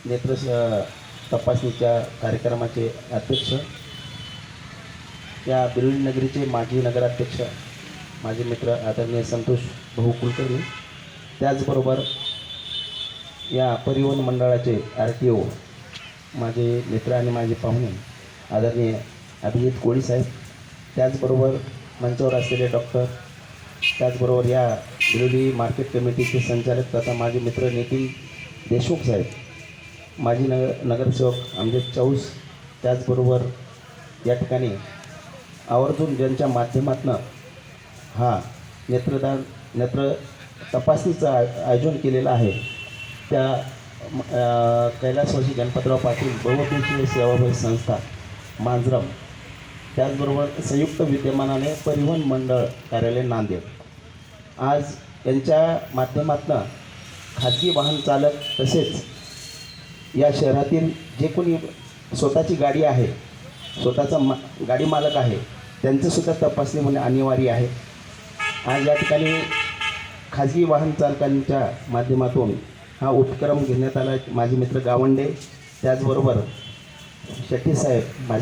नेत्र तपासणीच्या कार्यक्रमाचे अध्यक्ष, या बिरोली नगरीचे माजी नगराध्यक्ष, माझे मित्र आदरणीय संतोष भाऊ कुलकर्णी, त्याचबरोबर या परिवहन मंडळाचे RTO माझे मित्र आणि माझे पाहुणे आदरणीय अभिजित कोळी साहेब, त्याचबरोबर मंचावर असलेले डॉक्टर, त्याचबरोबर या बिरोली मार्केट कमिटीचे संचालक तथा माझे मित्र नितीन देशमुख साहेब, माजी नगरसेवक अमजद चौस, त्याचबरोबर या ठिकाणी आवर्जून ज्यांच्या माध्यमातून हा नेत्र तपासणीचं आयोजन केलेलं आहे त्या कैलासवासी गणपतराव पाटील बहुउद्देशीय सेवाभावी संस्था मांजरम, त्याचबरोबर संयुक्त विद्यमानाने परिवहन मंडळ कार्यालय नांदेड, आज यांच्या माध्यमातून खाजगी वाहन चालक तसेच या शहरातील जे कोणी स्वतःची गाडी आहे, स्वतःचा गाडी मालक आहे, त्यांचंसुद्धा तपासणी होणे अनिवार्य आहे। आज या ठिकाणी खाजगी वाहन चालकांच्या माध्यमातून हा उपक्रम घेण्यात आला। माझे मित्र गावंडे, त्याचबरोबर शेट्टी साहेब, माझे